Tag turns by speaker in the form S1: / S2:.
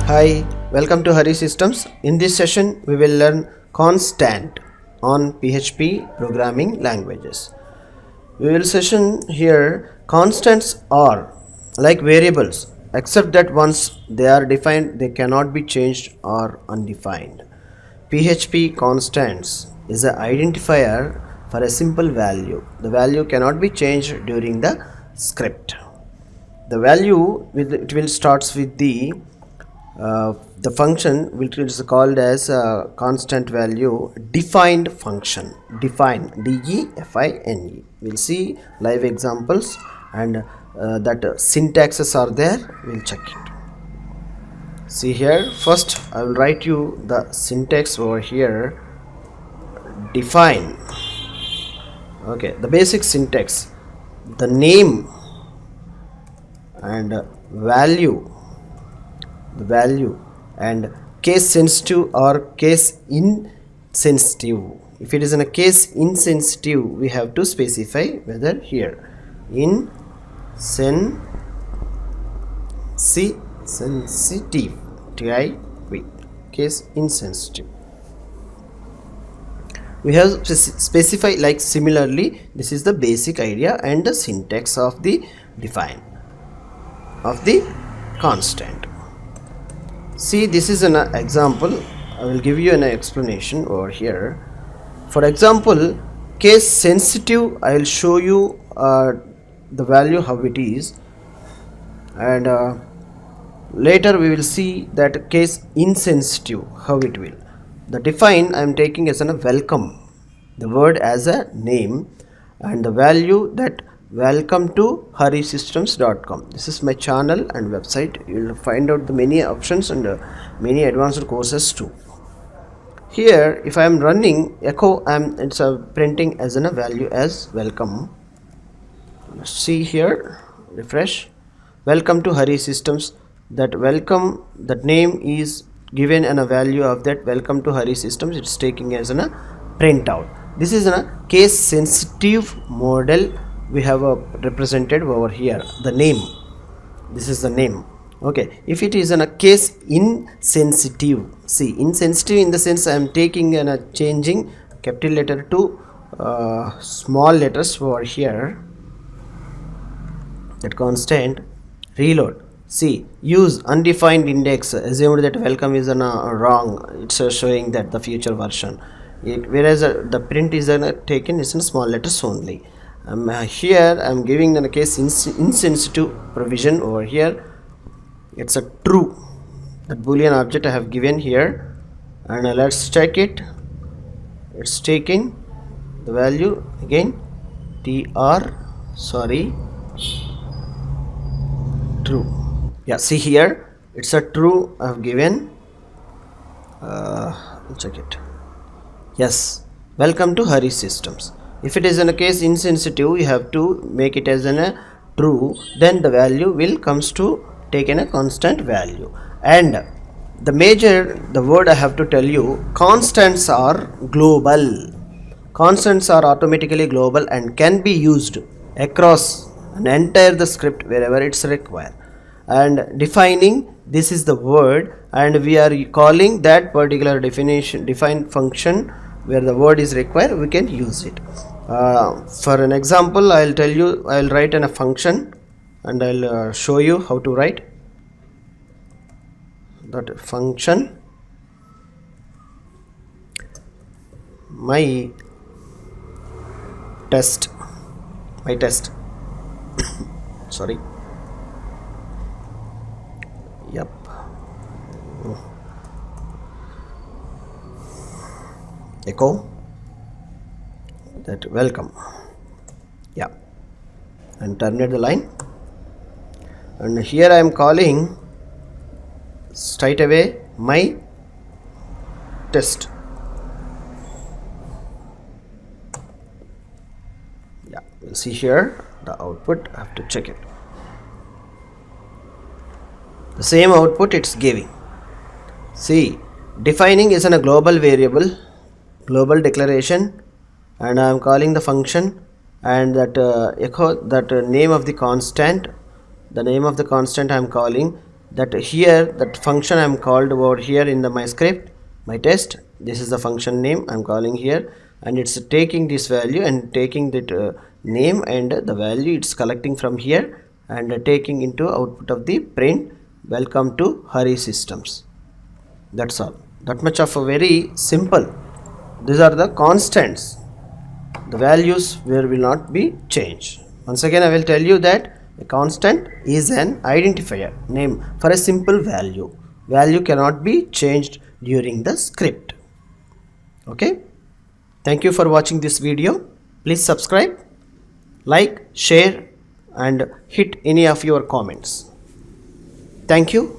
S1: Hi, welcome to Harisystems. In this session, we will learn constant on PHP programming languages. We will session here constants are like variables except that once they are defined, they cannot be changed or undefined. PHP constants is an identifier for a simple value. The value cannot be changed during the script. The value will starts with the function which is called as constant value defined function. Define, DEFINE. We'll see live examples and that syntaxes are there. We'll check it. See here, first I will write you the syntax over here. Define. Okay, the basic syntax, the name and value, the value and case sensitive or case insensitive. If it is in a case insensitive, we have to specify whether here sensitive TIV, case insensitive. We have to specify like similarly. This is the basic idea and the syntax of the define of the constant. See, this is an example. I will give you an explanation over here. For example, case sensitive, I will show you the value how it is, and later we will see that case insensitive how it will. The define I am taking as a welcome, the word as a name, and the value that welcome to harisystems.com. This is my channel and website. You will find out the many options and many advanced courses too. Here if I am running echo, it's printing as a value as welcome. See here, refresh, welcome to Harisystems. That welcome, that name is given and a value of that welcome to Harisystems. It's taking as a printout. This is a case sensitive model. We have represented over here the name. This is the name. Okay, if it is in a case insensitive, see, insensitive in the sense I am taking and changing capital letter to small letters over here. That constant reload. See, use undefined index, assumed that welcome is wrong. It's showing that the future version, whereas the print is taken is in small letters only. Here I am giving the case insensitive provision over here. It's a true, that boolean object I have given here, and let's check it. It's taking the value again true. Yeah, see here, it's a true I have given. Check it. Yes, welcome to Harisystems. If it is in a case insensitive, you have to make it as a true, then the value will comes to take in a constant value. And the word I have to tell you, constants are global. Constants are automatically global and can be used across an entire the script wherever it's required. And defining, this is the word, and we are calling that particular defined function where the word is required, we can use it. For an example, I'll tell you, I'll write in a function and I'll show you how to write that function. My test sorry, yep, echo that welcome, yeah, and terminate the line. And here I am calling straight away my test. Yeah, we'll see here the output. I have to check it. The same output it's giving. See, defining is in a global variable, global declaration, and I am calling the function, and that echo, that name of the constant, the name of the constant I am calling that here that function I am called over here in my script, my test. This is the function name I am calling here, and it's taking this value and taking that name and the value it's collecting from here and taking into output of the print welcome to Harisystems. That's all. That much of a very simple. These are the constants. The values will not be changed. Once again I will tell you that a constant is an identifier name for a simple value. Value cannot be changed during the script. Okay. Thank you for watching this video. Please subscribe, like, share and hit any of your comments. Thank you.